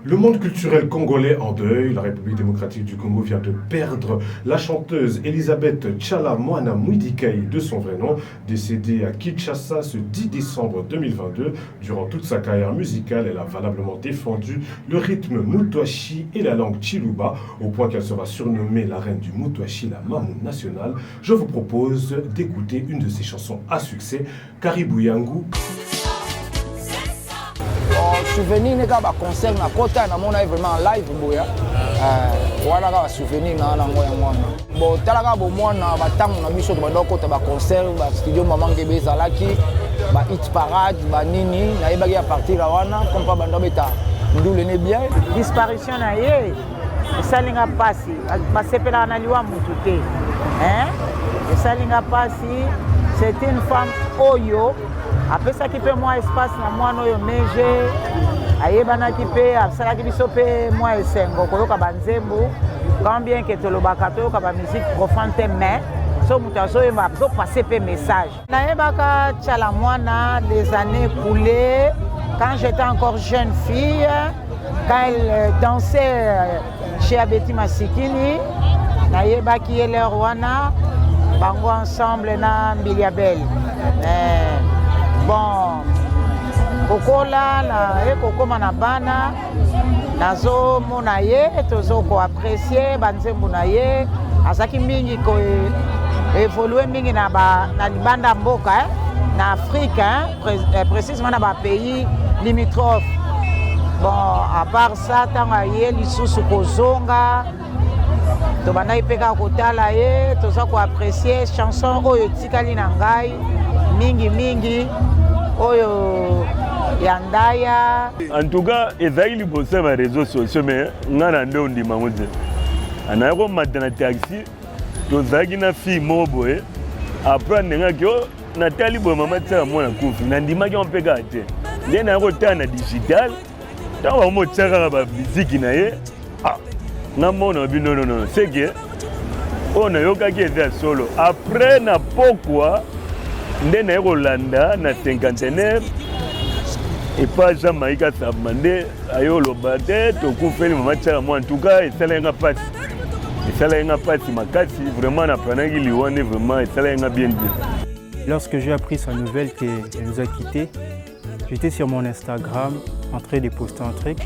Le monde culturel congolais en deuil, la République démocratique du Congo vient de perdre la chanteuse Elisabeth Tchala Mwana Mwidikai de son vrai nom, décédée à Kinshasa ce 10 décembre 2022. Durant toute sa carrière musicale, elle a valablement défendu le rythme Mutwashi et la langue Chiluba, au point qu'elle sera surnommée la reine du Mutwashi, la Mamou nationale. Je vous propose d'écouter une de ses chansons à succès, Caribou Yangu. Souvenir n'est qu'à concert na côté na mon vraiment live boya voilà ka souvenir na ngoya mwana bon talaka bo mwana batango na biso ba ndoko ba concert ba studio maman ngebe zalaki ba hit parade ba nini na yebaki à partir la wana comme pas bando beta ndule ne bien disparition na ye esalinga pasi basepela na liwa mutu te esalinga pasi. C'est une femme oyo après ça qui fait moins espace na mwana oyo neige ayebana ki pe asalaki biso pe moi esengo koyoka banzembo quand bien que tolobaka toyoka ba musique profane te mais so mutu azoyeba azopase pe message. Nayebaka Tchala Mwana les années écoulées quand j'étais encore jeune fille, quand elle dansait chez Abeti Masikini, nayebaki ele wana bango ensemble na Mbiliabel. Bon, kokola na kokoma na bana nazo mona ye tozo ko apprécier banzembo na ye azaki mingi ko évoluer mingi na libanda mboka na Afrique précisément na ba pays limitrophes. Bon, à part ça tanga ye lisusu kozonga to bana ipeka kotala ye tozo ko apprécier chanson oyo tikali na ngai mingi oyo yandaya. En tout cas, ezali liboso ya réseaux sociaux mais ngana nde ondima ngoze. Anayako matana taxi tozaki na fille moboye après ndengaki natali boye mama tsaka mwana kufi na ndimaki mpeka te. Nde nayako tana digital tawa mo tsaka ba musique na ye. Na mona bi non c'est que on a yokaki eza solo après na pokwa nde na Rolanda na cinquantenaire et pas Jamaïca Sabmande ayo lobate to kufeli mama tsaka moi en tout cas et ça lenga passe makasi vraiment na pranaki liwane vraiment et ça lenga bien. Lorsque j'ai appris sa nouvelle qu'elle nous a quittés, j'étais sur mon Instagram en train de poster un truc.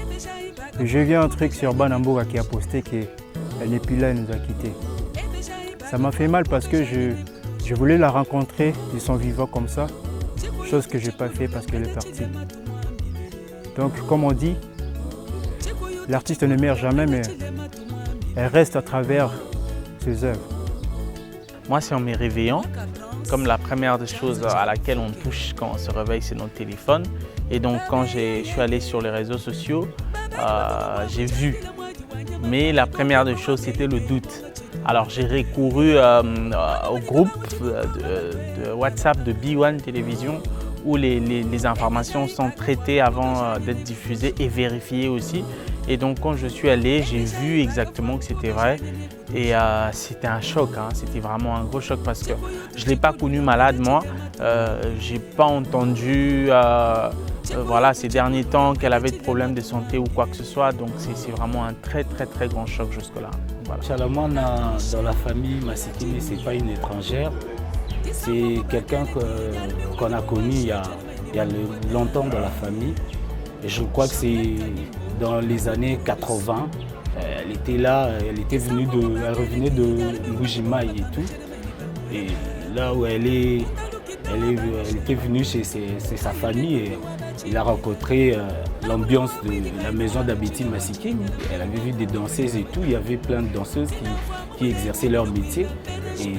Et je viens un truc sur Banamboura qui a posté qu'elle n'est plus là, elle nous a quittés. Ça m'a fait mal parce que je voulais la rencontrer de son vivant comme ça, chose que je n'ai pas fait parce qu'elle est partie. Donc comme on dit, l'artiste ne meurt jamais, mais elle reste à travers ses œuvres. Moi, c'est en me réveillant, comme la première des choses à laquelle on touche quand on se réveille, c'est notre téléphone. Et donc quand je suis allé sur les réseaux sociaux, j'ai vu. Mais la première des choses, c'était le doute. Alors j'ai recouru au groupe de WhatsApp de B1 Télévision où les informations sont traitées avant d'être diffusées et vérifiées aussi. Et donc quand je suis allé, j'ai vu exactement que c'était vrai. Et c'était un choc, c'était vraiment un gros choc parce que je ne l'ai pas connue malade moi. Je n'ai pas entendu voilà, ces derniers temps qu'elle avait des problèmes de santé ou quoi que ce soit. Donc c'est vraiment un très grand choc jusque-là. Voilà. Tchala Mwana dans la famille Masikini, ce n'est pas une étrangère. C'est quelqu'un qu'on a connu il y a longtemps dans la famille. Et je crois que c'est dans les années 80. Elle était là, elle revenait de Mbujimai et tout. Et là où elle était venue chez sa famille et il a rencontré l'ambiance de la maison d'Abeti Masikini. Elle avait vu des danseuses et tout, il y avait plein de danseuses qui exerçaient leur métier et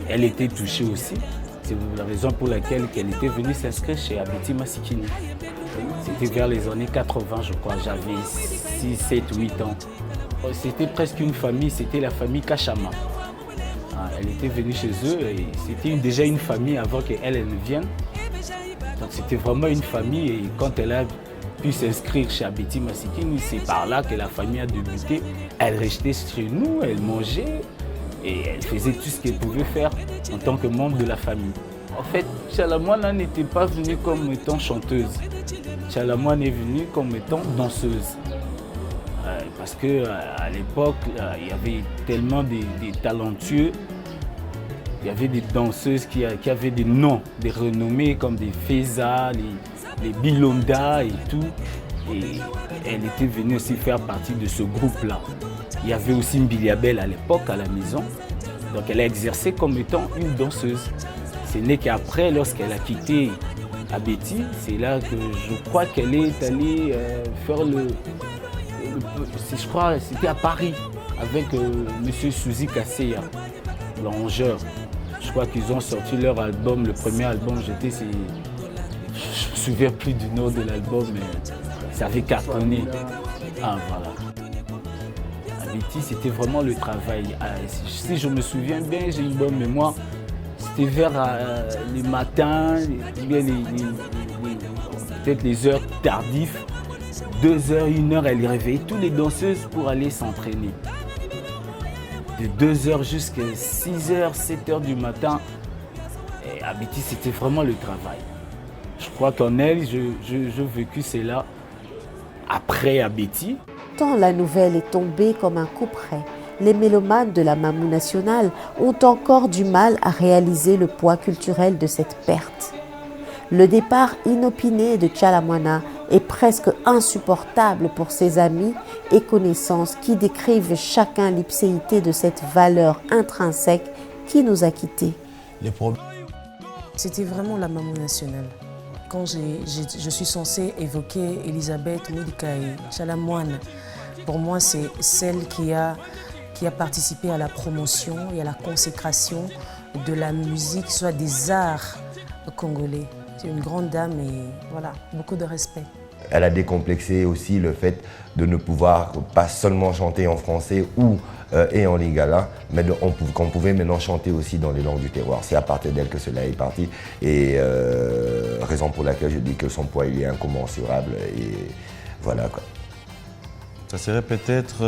elle était touchée aussi. C'est la raison pour laquelle elle était venue s'inscrire chez Abeti Masikini. C'était vers les années 80 je crois, j'avais 6, 7, 8 ans. C'était presque une famille, c'était la famille Kachama. Elle était venue chez eux et c'était déjà une famille avant qu'elle ne vienne. Donc c'était vraiment une famille et quand elle a pu s'inscrire chez Abeti Masikini, c'est par là que la famille a débuté. Elle restait chez nous, elle mangeait et elle faisait tout ce qu'elle pouvait faire en tant que membre de la famille. En fait, Tchalamouana n'était pas venue comme étant chanteuse. Tchalamouana est venue comme étant danseuse. Parce qu'à l'époque, il y avait tellement des talentueux. Il y avait des danseuses qui avaient des noms, des renommées comme des Feza, les Bilonda et tout. Et elle était venue aussi faire partie de ce groupe-là. Il y avait aussi Mbiliabel à l'époque à la maison. Donc elle a exercé comme étant une danseuse. Ce n'est qu'après, lorsqu'elle a quitté Abeti, c'est là que je crois qu'elle est allée faire je crois c'était à Paris avec M. Suzy Kasseya, l'arrangeur. Je crois qu'ils ont sorti leur album, le premier album, je ne me souviens plus du nom de l'album, mais ça avait cartonné. Ah voilà. Abeti, c'était vraiment le travail. Si je me souviens bien, j'ai une bonne mémoire, c'était vers les matins, peut-être les heures tardives. 2 h, 1 h, elle réveillait toutes les danseuses pour aller s'entraîner. De 2 h jusqu'à 6 h, 7 h du matin, Abeti, c'était vraiment le travail. Je crois qu'en elle, j'ai vécu cela après Abeti. Tant la nouvelle est tombée comme un coup près, les mélomanes de la Mamou nationale ont encore du mal à réaliser le poids culturel de cette perte. Le départ inopiné de Tchalamouana est presque insupportable pour ses amis et connaissances qui décrivent chacun l'ipséité de cette valeur intrinsèque qui nous a quittés. C'était vraiment la Mamou nationale. Quand je suis censée évoquer Elisabeth Moudikai Tchalamouana, pour moi c'est celle qui a participé à la promotion et à la consécration de la musique, soit des arts congolais. C'est une grande dame et voilà, beaucoup de respect. Elle a décomplexé aussi le fait de ne pouvoir pas seulement chanter en français ou et en lingala, mais qu'on pouvait maintenant chanter aussi dans les langues du terroir. C'est à partir d'elle que cela est parti et raison pour laquelle je dis que son poids il est incommensurable et voilà quoi. Ça serait peut-être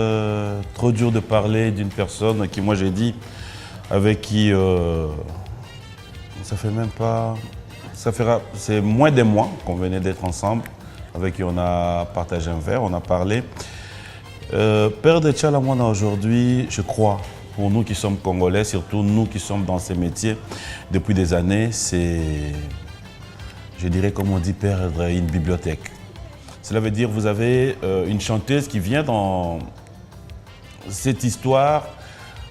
trop dur de parler d'une personne qui, moi j'ai dit, avec qui ça fait même pas... C'est moins d'un mois qu'on venait d'être ensemble, avec qui on a partagé un verre, on a parlé. Perdre Tchalamouana aujourd'hui, je crois, pour nous qui sommes Congolais, surtout nous qui sommes dans ces métiers depuis des années, c'est, je dirais comme on dit, perdre une bibliothèque. Cela veut dire que vous avez une chanteuse qui vient dans cette histoire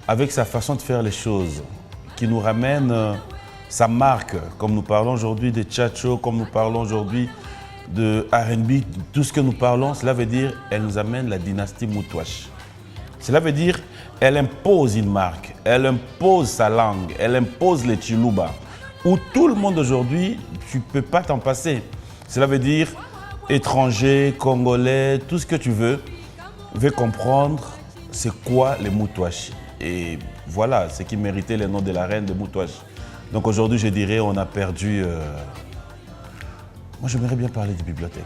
avec sa façon de faire les choses, qui nous ramène sa marque, comme nous parlons aujourd'hui de Tchatcho, comme nous parlons aujourd'hui de R&B, tout ce que nous parlons, cela veut dire qu'elle nous amène la dynastie Moutouache. Cela veut dire qu'elle impose une marque, elle impose sa langue, elle impose les Chiluba, où tout le monde aujourd'hui, tu ne peux pas t'en passer. Cela veut dire étrangers, congolais, tout ce que tu veux comprendre c'est quoi les Moutouaches. Et voilà ce qui méritait le nom de la reine de Moutouache. Donc aujourd'hui, je dirais, on a perdu... Moi, j'aimerais bien parler des bibliothèques.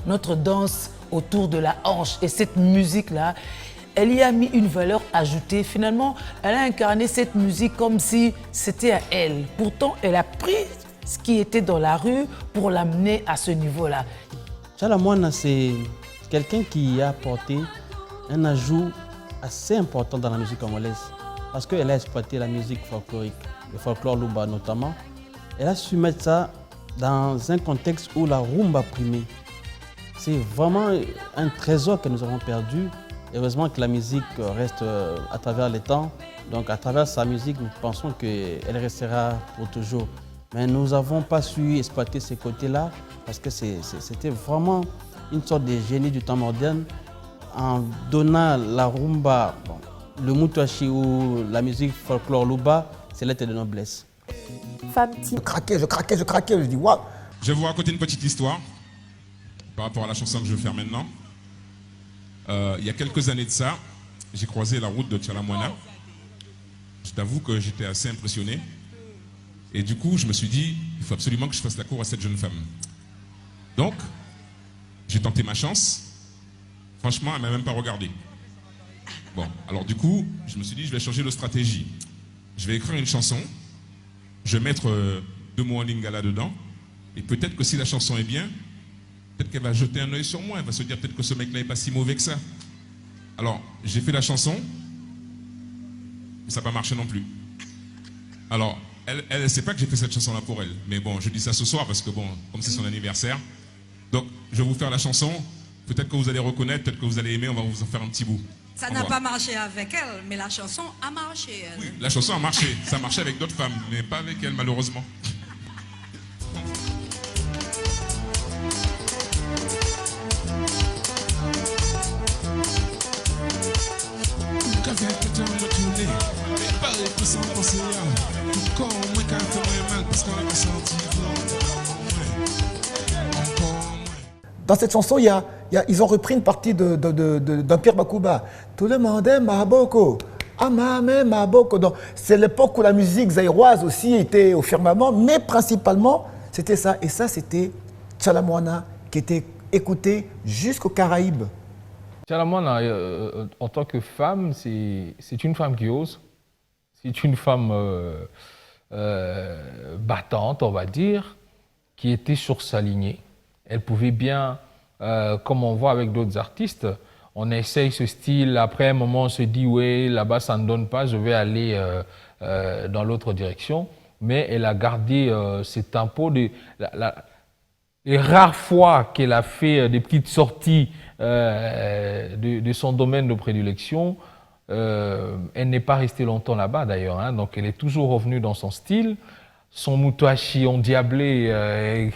Notre danse autour de la hanche et cette musique-là, elle y a mis une valeur ajoutée. Finalement, elle a incarné cette musique comme si c'était à elle. Pourtant, elle a pris ce qui était dans la rue pour l'amener à ce niveau-là. Tchalamouana, c'est quelqu'un qui a apporté un ajout assez important dans la musique congolaise. Parce qu'elle a exploité la musique folklorique, le folklore Luba notamment. Elle a su mettre ça dans un contexte où la rumba primait. C'est vraiment un trésor que nous avons perdu. Heureusement que la musique reste à travers les temps. Donc à travers sa musique, nous pensons qu'elle restera pour toujours. Mais nous n'avons pas su exploiter ces côtés-là parce que c'était vraiment une sorte de génie du temps moderne. En donnant la rumba, le Moutouachi ou la musique folklore Luba, c'est l'être de noblesse. Je craquais, je dis waouh. Je vais vous raconter une petite histoire par rapport à la chanson que je vais faire maintenant. Il y a quelques années de ça, j'ai croisé la route de Tchalamouana. Je t'avoue que j'étais assez impressionné. Et du coup, je me suis dit, il faut absolument que je fasse la cour à cette jeune femme. Donc, j'ai tenté ma chance. Franchement, elle ne m'a même pas regardé. Bon, alors du coup, je me suis dit, je vais changer de stratégie. Je vais écrire une chanson. je vais mettre 2 mots en lingala dedans. Et peut-être que si la chanson est bien, peut-être qu'elle va jeter un œil sur moi. Elle va se dire peut-être que ce mec-là n'est pas si mauvais que ça. Alors, j'ai fait la chanson, mais ça n'a pas marché non plus. Alors, elle ne sait pas que j'ai fait cette chanson-là pour elle. Mais bon, je dis ça ce soir parce que bon, comme c'est son anniversaire. Donc, je vais vous faire la chanson. Peut-être que vous allez reconnaître, peut-être que vous allez aimer. On va vous en faire un petit bout. Ça n'a pas marché avec elle, mais la chanson a marché. Elle. Oui, la chanson a marché. Ça a marché avec d'autres femmes, mais pas avec elle, malheureusement. Dans cette chanson, ils ont repris une partie d'un Pierre Bakouba. Tout le monde aime Maboko. Amame Maboko. C'est l'époque où la musique zaïroise aussi était au firmament, mais principalement, c'était ça. Et ça, c'était Tchala Moana qui était écouté jusqu'aux Caraïbes. Tchala Moana, en tant que femme, c'est une femme qui ose. C'est une femme battante, on va dire, qui était sur sa lignée. Elle pouvait bien, comme on voit avec d'autres artistes, on essaye ce style, après un moment on se dit oui, là-bas ça ne donne pas, je vais aller dans l'autre direction. Mais elle a gardé ses tempos. Les rares fois qu'elle a fait des petites sorties de son domaine de prédilection, elle n'est pas restée longtemps là-bas d'ailleurs, hein, donc elle est toujours revenue dans son style. Son moutachi endiablé,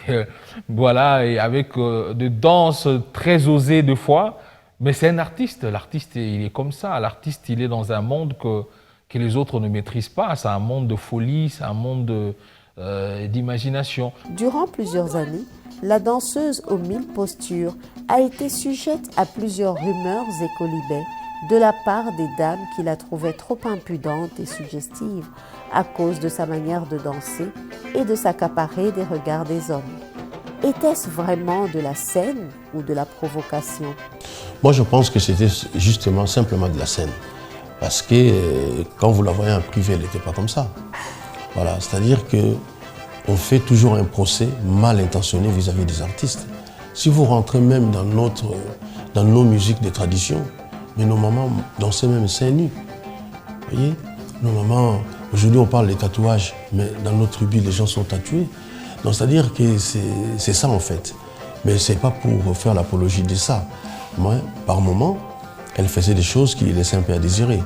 voilà, et avec des danses très osées de fois. Mais c'est un artiste. L'artiste, il est comme ça. L'artiste, il est dans un monde que les autres ne maîtrisent pas. C'est un monde de folie, c'est un monde d'imagination. Durant plusieurs années, la danseuse aux 1000 postures a été sujette à plusieurs rumeurs et colibets de la part des dames qui la trouvaient trop impudente et suggestive à cause de sa manière de danser et de s'accaparer des regards des hommes. Était-ce vraiment de la scène ou de la provocation? Moi, je pense que c'était justement simplement de la scène. Parce que quand vous la voyez en privé, elle n'était pas comme ça. Voilà, c'est-à-dire qu'on fait toujours un procès mal intentionné vis-à-vis des artistes. Si vous rentrez même dans nos musiques de tradition, mais nos mamans dansaient même seins nus. Vous voyez, nos mamans, aujourd'hui on parle des tatouages, mais dans notre tribu, les gens sont tatoués. Donc c'est-à-dire que c'est ça en fait. Mais c'est pas pour faire l'apologie de ça. Moi, par moment, elle faisait des choses qui laissaient un peu à désirer.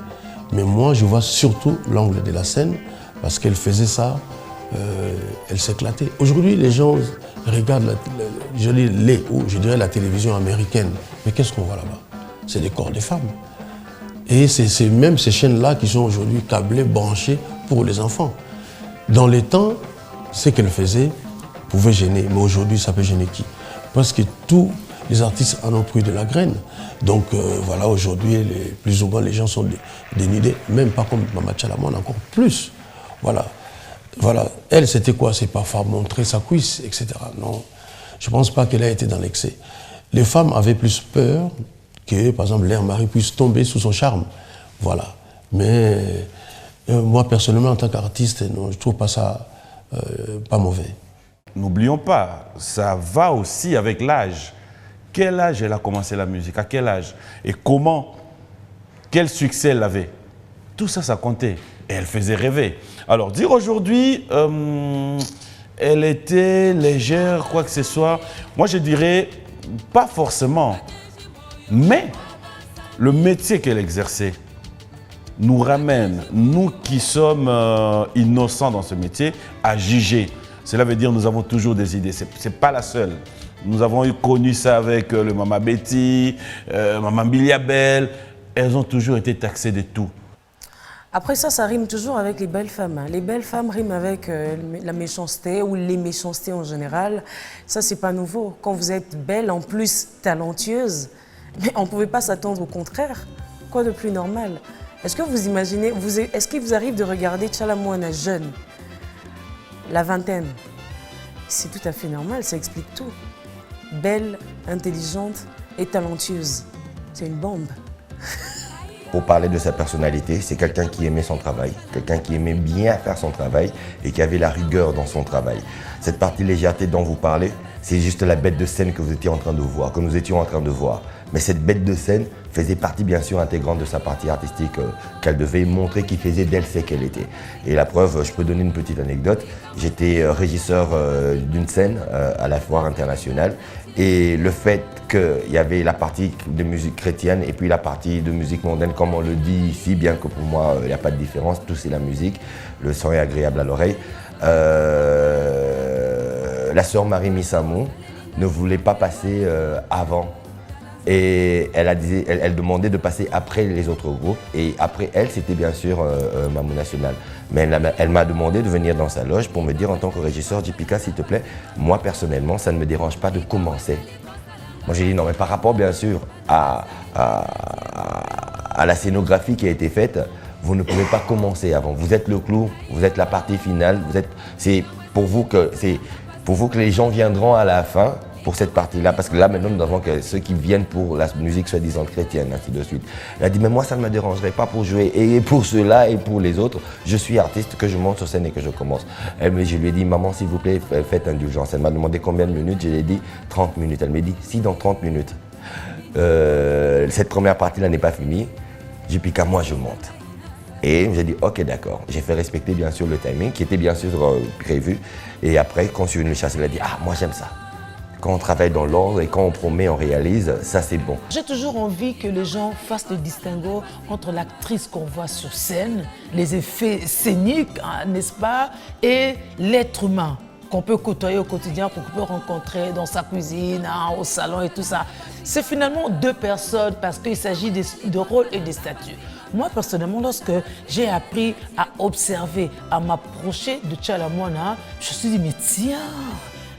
Mais moi, je vois surtout l'angle de la scène, parce qu'elle faisait ça, elle s'éclatait. Aujourd'hui, les gens regardent, je dirais la télévision américaine. Mais qu'est-ce qu'on voit là-bas? C'est des corps de femmes. Et c'est même ces chaînes-là qui sont aujourd'hui câblées, branchées pour les enfants. Dans les temps, ce qu'elle faisait pouvait gêner. Mais aujourd'hui, ça peut gêner qui? Parce que tous les artistes en ont pris de la graine. Donc voilà, aujourd'hui, plus ou moins, les gens sont dénudés. Même pas comme Mama Tchala Moana, encore plus. Voilà. Elle, c'était quoi? C'est parfois montrer sa cuisse, etc. Non, je ne pense pas qu'elle a été dans l'excès. Les femmes avaient plus peur que, par exemple, Léa Marie puisse tomber sous son charme. Voilà. Mais moi, personnellement, en tant qu'artiste, je ne trouve pas ça pas mauvais. N'oublions pas, ça va aussi avec l'âge. Quel âge elle a commencé la musique? À quel âge? Et comment? Quel succès elle avait? Tout ça, ça comptait. Et elle faisait rêver. Alors, dire aujourd'hui, elle était légère, quoi que ce soit, moi je dirais pas forcément. Mais le métier qu'elle exerçait nous ramène, nous qui sommes innocents dans ce métier, à juger. Cela veut dire que nous avons toujours des idées. Ce n'est pas la seule. Nous avons connu ça avec le Mama Betty, Mama Biliabel. Elles ont toujours été taxées de tout. Après ça rime toujours avec les belles femmes. Les belles femmes riment avec la méchanceté ou les méchancetés en général. Ça, c'est pas nouveau. Quand vous êtes belle, en plus talentueuse, mais on ne pouvait pas s'attendre au contraire. Quoi de plus normal? Est-ce que vous imaginez, est-ce qu'il vous arrive de regarder Tchala Moana jeune, la vingtaine? C'est tout à fait normal, ça explique tout. Belle, intelligente et talentueuse. C'est une bombe. pour parler de sa personnalité. C'est quelqu'un qui aimait son travail, quelqu'un qui aimait bien faire son travail et qui avait la rigueur dans son travail. Cette partie légèreté dont vous parlez, c'est juste la bête de scène que vous étiez en train de voir, que nous étions en train de voir. Mais cette bête de scène faisait partie bien sûr intégrante de sa partie artistique qu'elle devait montrer, qui faisait d'elle ce qu'elle était. Et la preuve, je peux donner une petite anecdote. J'étais régisseur d'une scène à la Foire internationale et le fait qu'il y avait la partie de musique chrétienne et puis la partie de musique mondaine, comme on le dit ici, bien que pour moi il n'y a pas de différence, tout c'est la musique, le son est agréable à l'oreille. La sœur Marie Missamou ne voulait pas passer avant. Et elle demandait de passer après les autres groupes. Et après elle, c'était bien sûr Mamou National. Mais elle m'a demandé de venir dans sa loge pour me dire en tant que régisseur, JPK, s'il te plaît, moi personnellement, ça ne me dérange pas de commencer. Moi j'ai dit non, mais par rapport bien sûr à la scénographie qui a été faite, vous ne pouvez pas commencer avant. Vous êtes le clou, vous êtes la partie finale, c'est pour vous que les gens viendront à la fin pour cette partie-là, parce que là maintenant nous avons que ceux qui viennent pour la musique soi-disant chrétienne, ainsi de suite. Elle a dit mais moi ça ne me dérangerait pas pour jouer, et pour ceux-là et pour les autres, je suis artiste, que je monte sur scène et que je commence. Je lui ai dit maman s'il vous plaît faites indulgence. Elle m'a demandé combien de minutes, je lui ai dit 30 minutes. Elle m'a dit si dans 30 minutes cette première partie-là n'est pas finie, JPK moi je monte. Et j'ai dit ok d'accord, j'ai fait respecter bien sûr le timing qui était bien sûr prévu, et après quand je suis venu le chasser, elle a dit ah moi j'aime ça. Quand on travaille dans l'ordre et quand on promet, on réalise, ça c'est bon. J'ai toujours envie que les gens fassent le distinguo entre l'actrice qu'on voit sur scène, les effets scéniques, hein, n'est-ce pas, et l'être humain qu'on peut côtoyer au quotidien, qu'on peut rencontrer dans sa cuisine, hein, au salon et tout ça. C'est finalement deux personnes parce qu'il s'agit de rôles et de statuts. Moi, personnellement, lorsque j'ai appris à observer, à m'approcher de Tchala Moana, je me suis dit, mais tiens,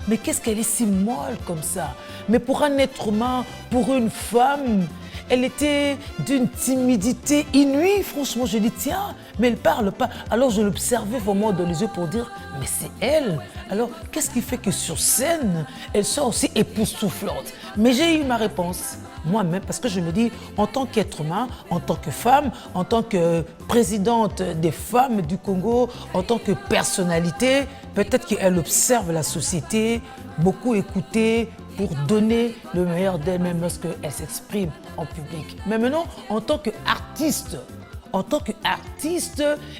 mais qu'est-ce qu'elle est si molle comme ça? Mais pour un être humain, pour une femme, elle était d'une timidité inouïe. Franchement, je dis tiens, mais elle ne parle pas. Alors je l'observais vraiment dans les yeux pour dire, mais c'est elle. Alors qu'est-ce qui fait que sur scène, elle soit aussi époustouflante? Mais j'ai eu ma réponse moi-même, parce que je me dis, en tant qu'être humain, en tant que femme, en tant que présidente des femmes du Congo, en tant que personnalité, peut-être qu'elle observe la société, beaucoup écouter pour donner le meilleur d'elle-même lorsqu'elle s'exprime en public. Mais maintenant, en tant qu'artiste,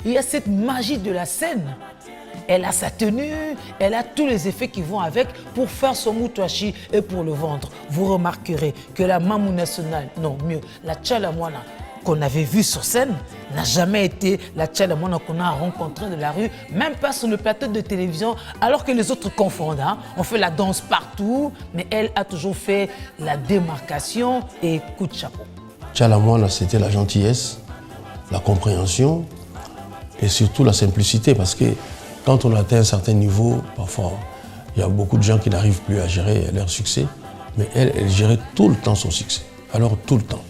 il y a cette magie de la scène. Elle a sa tenue, elle a tous les effets qui vont avec pour faire son moutouachi et pour le vendre. Vous remarquerez que la Mamou National, non mieux, la Tchala Moana qu'on avait vue sur scène n'a jamais été la Tchala Moana qu'on a rencontrée de la rue, même pas sur le plateau de télévision, alors que les autres confondent. Hein. On fait la danse partout, mais elle a toujours fait la démarcation et coup de chapeau. Tchala Moana, c'était la gentillesse, la compréhension et surtout la simplicité, parce que quand on atteint un certain niveau, parfois, il y a beaucoup de gens qui n'arrivent plus à gérer leur succès, mais elle gérait tout le temps son succès. Alors tout le temps.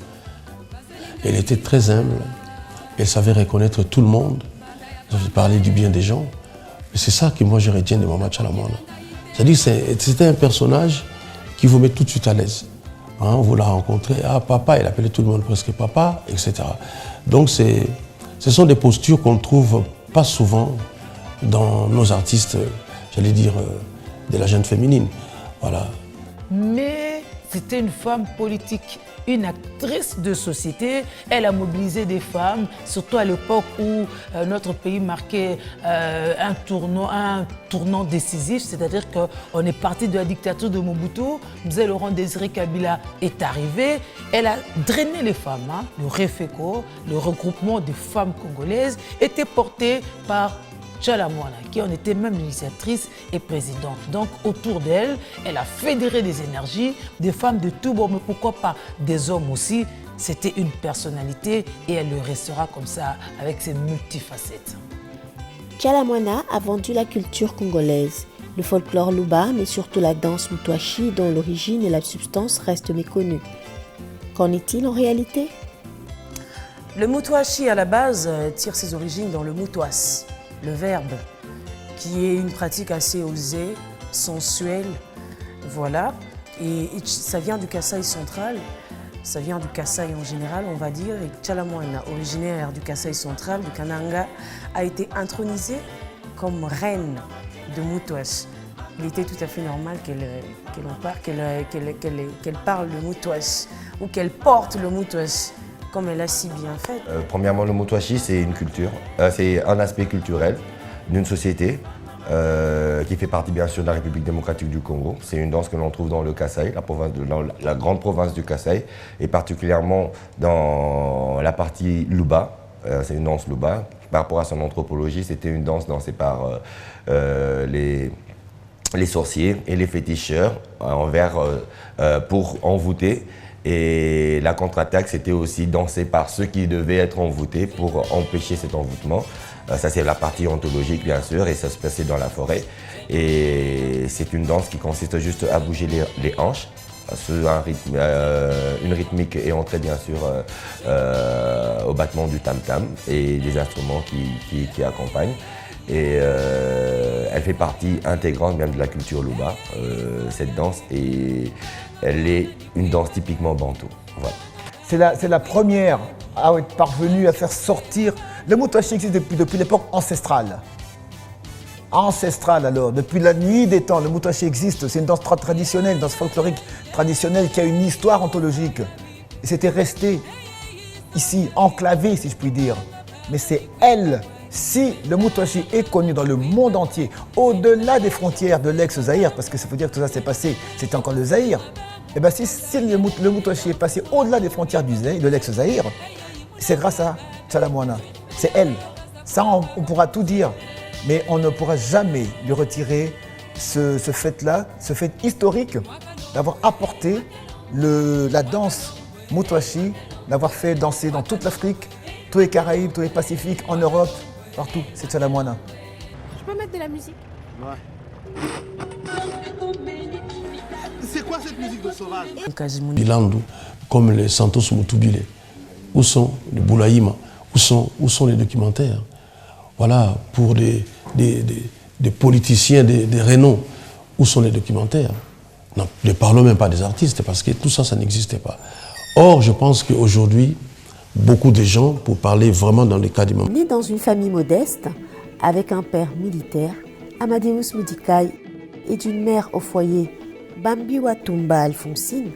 Elle était très humble, elle savait reconnaître tout le monde, elle parlait du bien des gens. Et c'est ça que moi je retiens de Maman Tchala Moana. C'est-à-dire que c'était un personnage qui vous met tout de suite à l'aise. Hein, vous la rencontrez, ah papa, elle appelait tout le monde presque papa, etc. Donc ce sont des postures qu'on ne trouve pas souvent dans nos artistes, j'allais dire, de la jeune féminine. Voilà. Mais c'était une femme politique, une actrice de société. Elle a mobilisé des femmes, surtout à l'époque où notre pays marquait un tournant décisif, c'est-à-dire qu'on est parti de la dictature de Mobutu. Mzee Laurent Désiré Kabila est arrivé. Elle a drainé les femmes. Hein. Le REFECO, le regroupement des femmes congolaises, était porté par Tchala Moana, qui en était même l'initiatrice et présidente. Donc autour d'elle, elle a fédéré des énergies, des femmes de tout bord, mais pourquoi pas des hommes aussi. C'était une personnalité et elle le restera comme ça, avec ses multifacettes. Tchala Moana a vendu la culture congolaise, le folklore Luba, mais surtout la danse moutouachi dont l'origine et la substance restent méconnues. Qu'en est-il en réalité? Le moutouachi à la base tire ses origines dans le moutouas, le verbe, qui est une pratique assez osée, sensuelle, voilà. Et ça vient du Kasaï central. ça vient du Kasaï en général, on va dire, et Tchalamwana, originaire du Kasaï central, du Kananga, a été intronisée comme reine de Moutouache. Il était tout à fait normal qu'elle parle le Moutouache ou qu'elle porte le Moutouache comme elle a si bien fait. Premièrement, le Moutouachi, c'est une culture, c'est un aspect culturel d'une société qui fait partie bien sûr de la République démocratique du Congo. C'est une danse que l'on trouve dans le Kasaï, la grande province du Kasaï, et particulièrement dans la partie Luba. C'est une danse Luba. Par rapport à son anthropologie, c'était une danse dansée par les sorciers et les féticheurs pour envoûter. Et la contre-attaque, c'était aussi dansé par ceux qui devaient être envoûtés pour empêcher cet envoûtement. Ça, c'est la partie ontologique, bien sûr, et ça se passait dans la forêt. Et c'est une danse qui consiste juste à bouger les hanches, une rythmique et entrer, bien sûr, au battement du tam-tam et des instruments qui accompagnent. Et elle fait partie intégrante même de la culture Luba, cette danse, et elle est une danse typiquement bantou. Voilà. C'est la première à être parvenue à faire sortir. Le Moutouachi existe depuis l'époque ancestrale. Ancestrale alors, depuis la nuit des temps, le Moutouachi existe. C'est une danse traditionnelle, une danse folklorique traditionnelle qui a une histoire ontologique. Et c'était resté ici, enclavé si je puis dire. Mais c'est elle. Si le Moutouachi est connu dans le monde entier, au-delà des frontières de l'ex-Zaïre, parce que ça veut dire que tout ça s'est passé, c'était encore le Zaïre, et bien si le Moutouachi est passé au-delà des frontières de l'ex-Zaïre, c'est grâce à Tchalamwana. C'est elle. Ça, on pourra tout dire, mais on ne pourra jamais lui retirer ce fait-là, ce fait historique d'avoir apporté la danse Moutouachi, d'avoir fait danser dans toute l'Afrique, tous les Caraïbes, tous les Pacifiques, en Europe, partout, c'est Tchalamwana. Je peux mettre de la musique? Ouais. C'est quoi cette musique de sauvage? Bilandou, comme les Santos Mutubile, où sont les Boulaïma, où sont les documentaires? Voilà, pour des politiciens, des renommes, où sont les documentaires? Non, ne parlons même pas des artistes, parce que tout ça, ça n'existait pas. Or, je pense qu'aujourd'hui, beaucoup de gens, pour parler vraiment dans le cas du moment. Né dans une famille modeste, avec un père militaire, Amadeus Mudikai, et d'une mère au foyer, Bambiwa Tumba Alphonsine,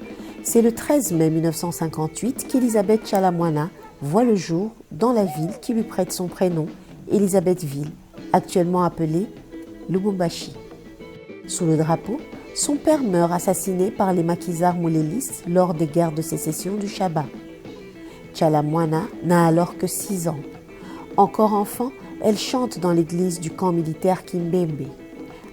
c'est le 13 mai 1958 qu'Elisabeth Tchalamwana voit le jour dans la ville qui lui prête son prénom, Elisabethville, actuellement appelée Lubumbashi. Sous le drapeau, son père meurt assassiné par les maquisards moulélistes lors des guerres de sécession du Chaba. Tchalamwana n'a alors que 6 ans. Encore enfant, elle chante dans l'église du camp militaire Kimbembe.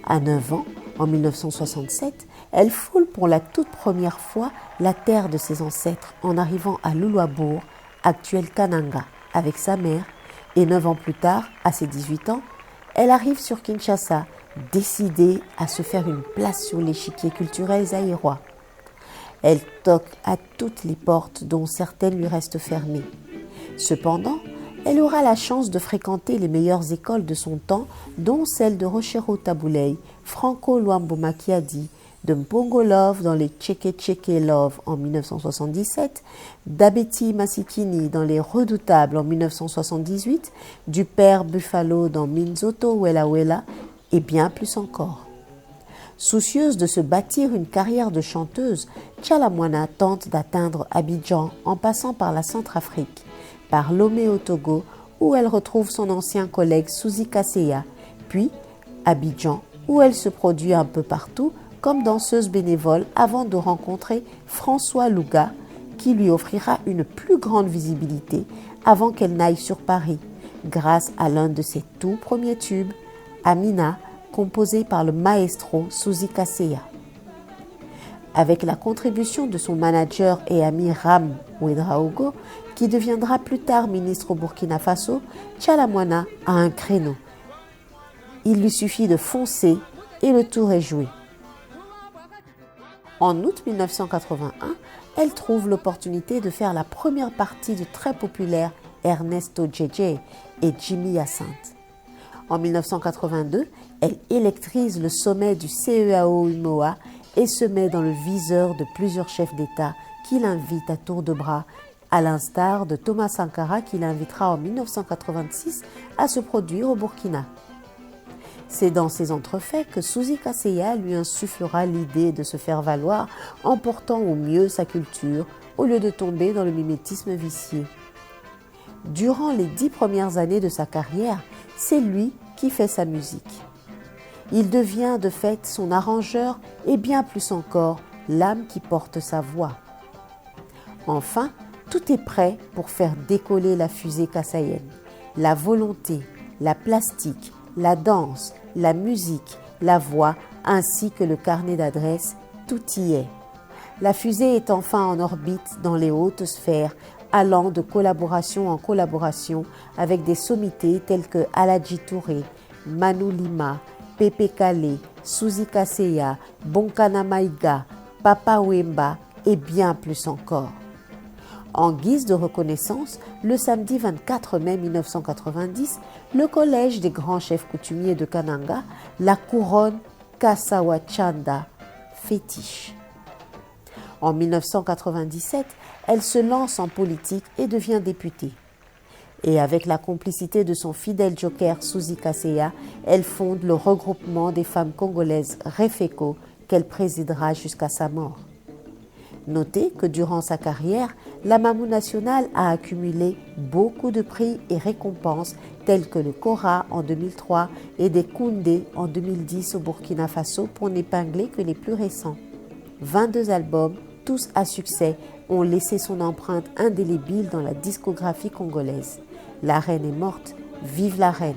À 9 ans, en 1967, elle foule pour la toute première fois la terre de ses ancêtres en arrivant à Luluabourg, actuel Kananga, avec sa mère. Et 9 ans plus tard, à ses 18 ans, elle arrive sur Kinshasa, décidée à se faire une place sur l'échiquier culturel zaïrois. Elle toque à toutes les portes dont certaines lui restent fermées. Cependant, elle aura la chance de fréquenter les meilleures écoles de son temps, dont celle de Rochero Tabouley, Franco Luambo Makiadi, de Mpongo Love dans les Tcheke Tcheke Love en 1977, d'Abeti Masikini dans les Redoutables en 1978, du Père Buffalo dans Minzoto Wela Wela et bien plus encore. Soucieuse de se bâtir une carrière de chanteuse, Tchalamwana tente d'atteindre Abidjan en passant par la Centrafrique, par Lomé au Togo où elle retrouve son ancien collègue Suzy Kasseya, puis Abidjan où elle se produit un peu partout comme danseuse bénévole avant de rencontrer François Louga qui lui offrira une plus grande visibilité avant qu'elle n'aille sur Paris grâce à l'un de ses tout premiers tubes, Amina, composé par le maestro Suzy Kasseya. Avec la contribution de son manager et ami Ram Ouedraogo, qui deviendra plus tard ministre au Burkina Faso, Tchalamwana a un créneau. Il lui suffit de foncer et le tour est joué. En août 1981, elle trouve l'opportunité de faire la première partie du très populaire Ernesto Djedje et Jimmy Hyacinthe. En 1982, elle électrise le sommet du CEAO UMOA et se met dans le viseur de plusieurs chefs d'État qui l'invite à tour de bras, à l'instar de Thomas Sankara qui l'invitera en 1986 à se produire au Burkina. C'est dans ces entrefaits que Suzy Kaseya lui insufflera l'idée de se faire valoir en portant au mieux sa culture au lieu de tomber dans le mimétisme vicieux. Durant les 10 premières années de sa carrière, c'est lui qui fait sa musique. Il devient de fait son arrangeur et bien plus encore l'âme qui porte sa voix. Enfin, tout est prêt pour faire décoller la fusée kassayenne. La volonté, la plastique, la danse, la musique, la voix, ainsi que le carnet d'adresses, tout y est. La fusée est enfin en orbite dans les hautes sphères, allant de collaboration en collaboration avec des sommités telles que Aladji Touré, Manu Lima, Pepe Kale, Suzy Kaseya, Bonkana Maïga, Papa Wemba et bien plus encore. En guise de reconnaissance, le samedi 24 mai 1990, le Collège des grands chefs coutumiers de Kananga la couronne Kasawachanda fétiche. En 1997, elle se lance en politique et devient députée. Et avec la complicité de son fidèle joker Suzy Kaseya, elle fonde le regroupement des femmes congolaises REFECO qu'elle présidera jusqu'à sa mort. Notez que durant sa carrière, la Mamou nationale a accumulé beaucoup de prix et récompenses tels que le Kora en 2003 et des Koundé en 2010 au Burkina Faso pour n'épingler que les plus récents. 22 albums, tous à succès, ont laissé son empreinte indélébile dans la discographie congolaise. La reine est morte, vive la reine!